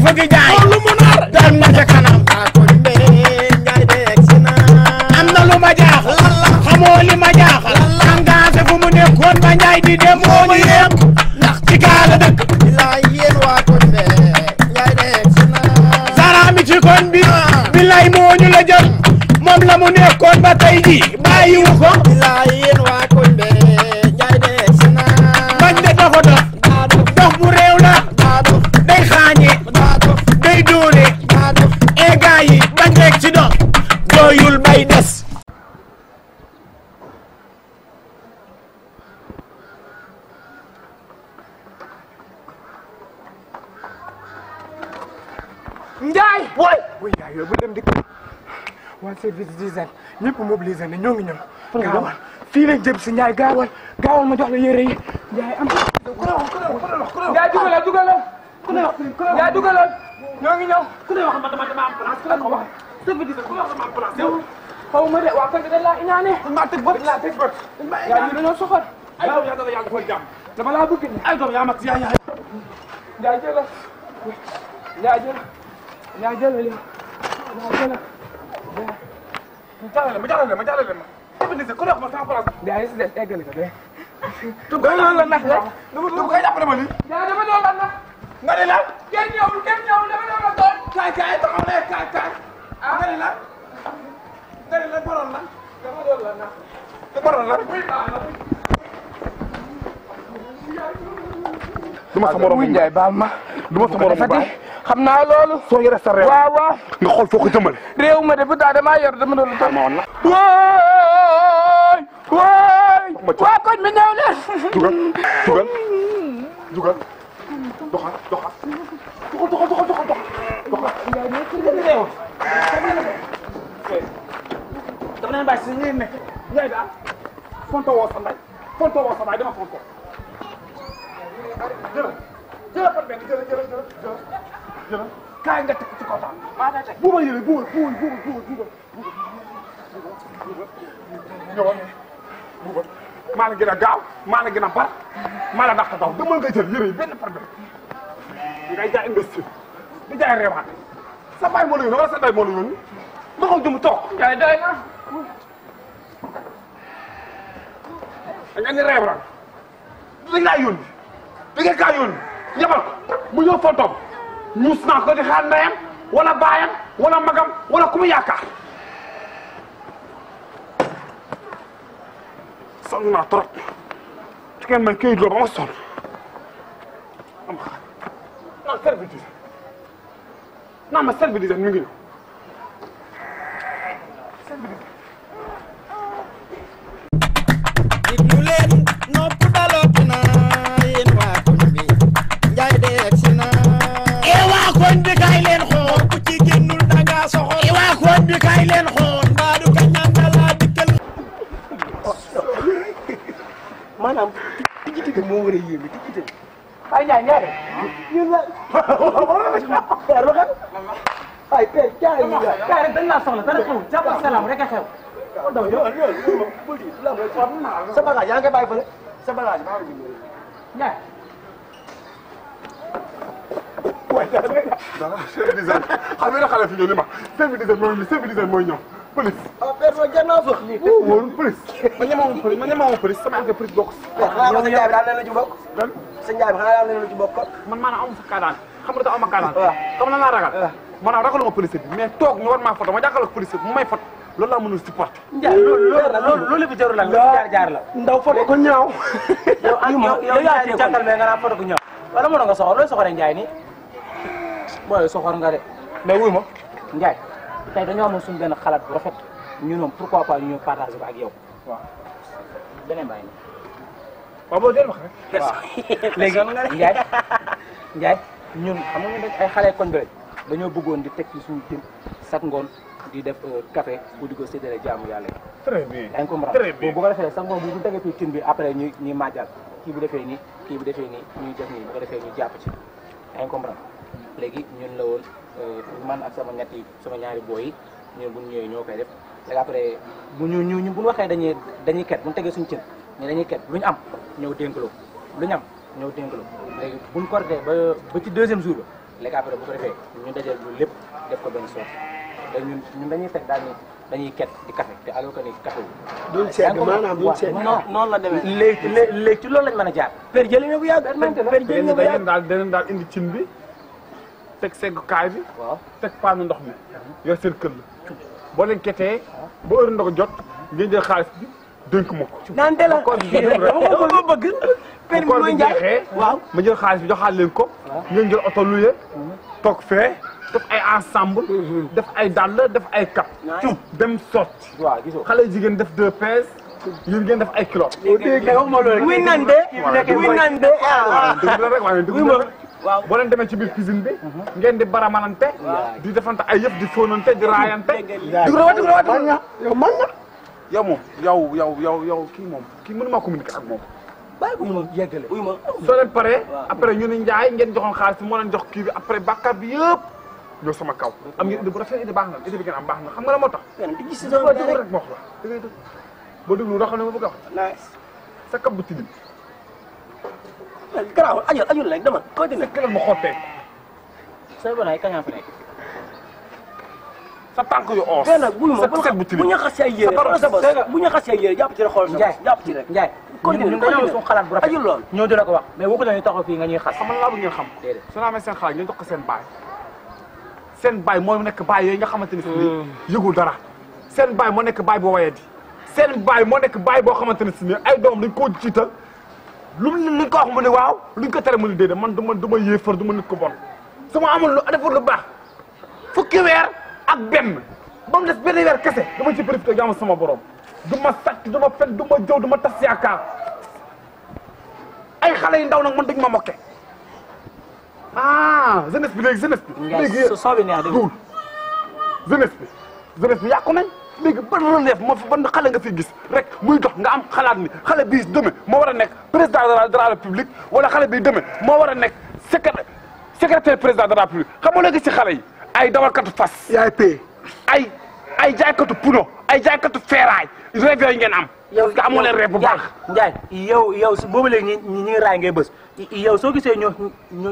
fëgg jaay lu mu nar dem na ca kanam am na lu ma jaaxal xamoo li ma jaaxal engagé fu mu nekkoon ba njaay di dem moo ñu yem ndax ci kaala dëkk Zara mi ci koñ bi billaay moo ñu la jël moom la mu nekkoon ba tey ji bàyyiwu ko bañ de dafa dox bu réew la day xaañe day dóore e gaa yi bañ rek ci dox doyul bay des Njaay waay yaay yow bu dem dikk waa service d'hygiène ñëpp mobilisé ne ñoo ngi ñëw gaawal fii lañ jëm si Njaay gaawal ma jox la yére yi Njaay am Njaay dugalal Njaay dugalal ñoo ngi ñëw ku ne wax dama am place ku ne ko wax service d'hygiène ku ne wax dama am place yow xaw ma de waa kon dañ laa iñaane maa tëj bët yaa ñu dañoo soxor ay doom yaa yàlla dafa jàmm dama laa bëgg ni ay doom yaa mag yaa Njaay jëlal yaa jëlal ma jàllale ma service ku ne wax ma sama place yaa ngi si des eggali ko de dama la nax rek dama jàpp dama ni dama doon la nax nga ne la kenn ñëwul dama doon la doon kaay taxaw ne kaay nga ne la baroon la dama doon la nax te baroon la duma sa morom Njaay baal ma duma sa morom baal xam naa loolu soo yore sa réew waaw nga xool foo ko jëmale réew ma de bu daa damaa yor dama doon la ma woon la waa koñ mi ñëw leen jugal doxal dama leen bàyyi si ngeen nekk Njaay daal fonto woo sa ndey dama fonto jël par benn jël kaay nga teg ci kaw taal bu ma yële buubal ñëwal buubal maa la gën a gaaw maa la gën a bar maa la dàq daw demal nga jël yére yi benn par benn ngay jaay investir di jaay reewaat sa baay moo la yónni wala sa day moo la yónni ma ko jëm toog yaay day na nga ni reewaat dañ laa yónni da ngeen kaa yónni yebal ko mu ñëw fontoom muus naa ko di xaar ndeyam wala baayam wala magam wala ku mu yaakaar sonn naa trop ci ngeen may këyit loo ba ma sonn am xaar naan service naan ma service mi ngi ñëw service diglu leen nopp dalooti na yéen waa koñ bi Njaay de egsi na waa koñ bi kaay leen xool ku ci génnul danga soxor waa koñ bi kaay leen xool mbaadu ka ñaan dala dikkal maanaam tijjite moo war a yéeme tijjite ay Njaay ñun la père waxal ay père jaay ñu la kaay rek dañ laa soxla dara xew jàpp salaam rek a xew sa bagage yaa ngi koy bàyyi fële sa bagage maa ngi Njaay waaye dara service d'hygiène xam nga xale fi ñëw ni ma service d'hygiène mooy ñëw police ah père ma gannaaw fa wóorul police ma ñemewoon police sama affaire police bokk xanaa sa njaay bi daal leen la ci bokk sa njaay bi xanaa daal leen la ci bokk man maanaam amu fa kaadaan xam nga dafa am kaadaan xam na laa ragal maanaam ragaluma police bi mais toog ñu war maa foto ma jàkkaarloog police bi mu may foto loolu laa mënul supporter njaay loolu bi jarul la jaar la ndaw foto ko ñaaw yow yaa ci jàngal mais nga naa foto ko ñaaw wala mënoon nga soxor looy soxoree njaay nii booy soxor nga de mais wuy ma njaay tey dañoo amoon suñu benn xalaat bu rafet ñun moom pourquoi pas ñu ñëw partager ko ak yow waaw beneen bàyyi waaw boo del wax rek waaw léegi Njaay ñun xam nga ñu ay xale koñ bi dañoo bëggoon di teg ci suñu tim chaque ngoon di def café pour di ko séddale jaamu yàlla yi. très bien yaa ngi comprendre bu ko defee chaque ngoon bu tegee fii tin bi après ñuy màjjal kii bu defee nii kii bu defee nii ñuy def nii bu ko defee ñu jàpp ci yaa ngi comprendre léegi ñun la woon man ak sama ñaari booy yi ñun bu ñu ñëwee ñoo koy def léegi après bu ñu waxee dañuy ket bu ñu tegee suñu cin ne dañuy ket lu ñu am ñëw dénkaloo lu ñu am ñëw dénkaloo léegi bu ñu kortee ba ci deuxième jour ba léegi après bu ko defee ñu dajal lu lépp def ko benn soos te ñun dañuy teg daal ni dañuy ket di café te alors que ni café wu. duñ seet maanaam duñ seet. noonu la demee léegi ci loolu lañ mën a jaar. per jëli na bu yàgg. per jëli na bu yàgg dañu daal indi cin bi teg seggukaay bi. waaw teg paanu ndox mi yor seen kër la boo leen ketee ba heure ndox jot ngeen jël xaalis bi dénk ma ko. naan de la dama ko bëgg. per bi mooy njaay waaw ma jël xaalis bi joxaat leen ko. ngeen jël oto luye toog fee def ay ensemble. def ay dàll def ay cap. dem sotti. waaw gisoo xale jigéen def 2 pèses. yéen ngeen def ay kilos. muy nan de. muy nan de waaw boo leen demee ci biir cuisine bi. ngeen di baramanante. di defante ay yëf di fóonante di raayante. di rawati yow man nga. yow moom yow kii mënuma communiquer ak moom. bàyyi ko mu yeggale. soo leen paree après ñu ne Ndiaye ngeen joxoon xaalis moo leen jox kii bi après bàkkaar bi yëpp ñëw sama kaw. am ngeen idée bu rafet idée baax na idée bi ngeen am baax na xam nga la moo tax. boo déglu rek ma wax la da ngay dégg boo déglu loo xam ne ma bëgg a wax. sa kab bu tilim. garaaw ajul rek dama koy déglu. sa këral ma xottee. say bonaay kañ fa nekk. sa tànk yu oos. sa set bu tilim bu ñu xasee ay yére bu ñu xasee ay yére jàpp ci rek xool sa jàpp ci rek. Ndiaye ñun dañoo suñu xalaat bu rafet ajul lool ñoo dina ko wax mais waxu dañuy taxaw fii nga ñuy xas. xam nga laa bëgg ngeen xam. déedéet su naa amee seen xalaat ngeen jox ko seen baay moo nekk baay yooyu nga xamante ni si yëgul dara seen baay moo nekk baay boo wayadi seen baay moo nekk baay boo xamante ne si ni ay doom dañ koo jiital luñ ko wax mu ne waaw luñ ko tere mu ne déedéet man du ma yéefar du ma nit ko bon su ma amoon lu defar lu baax fukki weer ak benn ba mu des benn weer kese dama ci profité jaamu sama borom du ma sàcc du ma fen du ma jëw du ma tas yaakaar ay xale yu ndaw nag man dañ ma mokke jeunesse bi léegi jeunesse bi. léegi soo bi neex dégg jeunesse bi yàqu nañ léegi ban relève moo fi ban xale nga fi gis rek muy dox nga am xalaat ni xale bii deme moo war a nekk président de la république wala xale bii deme moo war a nekk secrétaire président de la république xam nga léegi si xale yi ay dawalkatu fas. yaay pay ay jaaykatu puno ay jaaykatu feeraay rêve yooyu ngeen am. yow nga amoo leen rêve bu baax. Ndiaye yow si boobu léegi ñi ngi raay ngay bës yow soo gisee ñu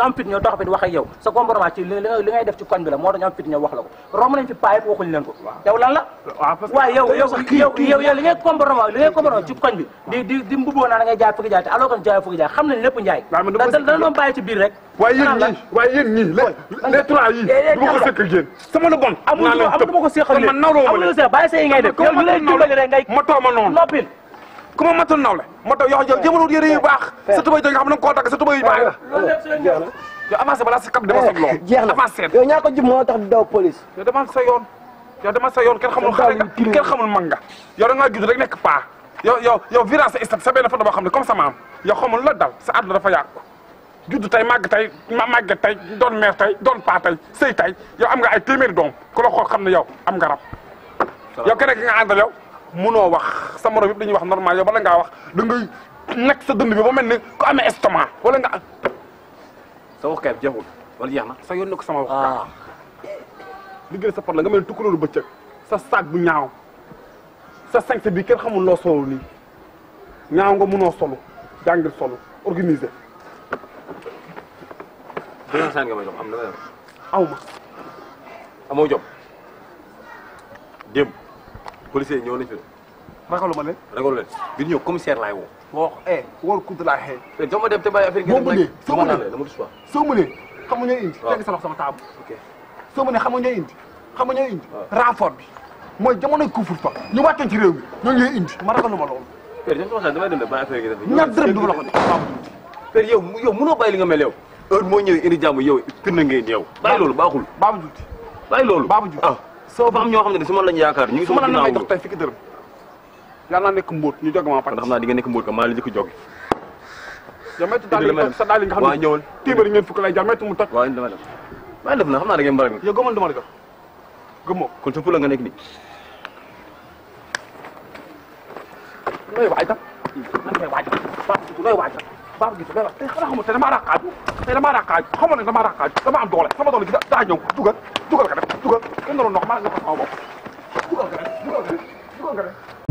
am fit ñoo tax fit wax ak yow sa comportement ci li ngay def ci koñ bi la moo tax ñu am fit ñoo wax la ko romb nañ fi paa yëpp waxuñ leen ko. yow lan la. waaw yow li ngay comportement ci koñ bi di mbubboo naa da ngay jaay fukki jaay te alors que jaay fukki jaay xam nañ lépp Ndiaye. dana doon bàyyi ci biir rek. waaye yéen ñii les trois yii du ma ko sëkk ak yéen sama lu bon. amul ma ko seqal man nawloo ma leen amul bàyyi sa yi ngay def yow lu lay dimbali rek ngay ma too ma noonu noppil ku ma matul nawle ma taw yow jëmalul yére yu baax sa tubay nga xam ne koo tagg sa tubay yu baax la yow avancé balaa sa kap dama sa loo jeex na avancé yow ñaa ko jub moo tax di daw police yow dama sa yoon kenn xamul xale nga kenn xamul mag nga yow da ngaa judd rek nekk paa yow virage sa istat sa benn photo boo xam ne comme sa maam yow xamul la dal sa àdduna dafa yàqu judd tey màgg tey doon mère tey doon paa tey sëy tey yow am nga ay téeméeri doom ku la xool xam ne yow am nga rab yow keneen ki nga àndal yow munoo wax sa morom yëpp dañuy wax normal yow bala ngaa wax da ngay nekk sa dënd bi ba mel ni ku amee estomac wala nga. sa waxkaay bi jeexul wala jeex na. sa yoon ne ko sama waxkaay. liggéey sa pot la nga mel ni tukkulóoru bëccëg sa sac bu ñaaw sa sañse bi kenn xamul loo solo nii ñaaw nga munoo solo jàngir solo organisé. 200 nga may jox am na nga aw ma. amoo job démb. policiers yi ñëw nañ fi. ragaluma leen. ragaluma leen bi ñu ñëw commissaire laay woo. boo wóor kudd laa xëy. te jox ma dem te bàyyi affaire yi. boo mënee soo mënee dama du choix. soo mënee xam nga ñooy indi. waaw teg sa loxo sama taabu. ok soo mënee xam nga ñooy indi. xam nga ñooy indi. renfort bi mooy jamonoy couvre-feu ñu wàccoon ci réew mi ñooñu ñooy indi. ma ragaluma loolu. père jox ma damay dem de bàyyi affaire yi def. ñaar dërëm du ma la ko jox. père yow mënoo bàyyi li nga mel yow. heure moo ñëwee indi jàmm yow firnde ngeen yow. bàyyi loolu baaxul. Baba Juuti. bàyyi loolu Baba Juuti. ah soo fa am ñoo xam ne su ma lañ yaakaar ñu ngi su ma la ginnaaw may dox tey fukki dërëm yàlla naa nekk mbóot ñu jóg ma kon xam naa di nga nekk mbóot ka maa la njëkk a jóge. yow métti daal yi sa daal yi nga xam ne waaw ñëwal téeméeri ngeen fukk lay jar métti mu toj. waaw dama def maa def na xam naa da ngeen mbaral yow gëmal dama la jox gëmmoo kon sa fula nga nekk nii. looy waaj tam lan ngay waaj looy waaj baax gi looy waaj tey xanaa xamul tey damaa raqaaju xamoon ne damaa raqaaju dama am doole sama doole gi daa ñëw dugal ka def dugal kenn naroon ndox maa nga ko sama bopp dugal ka def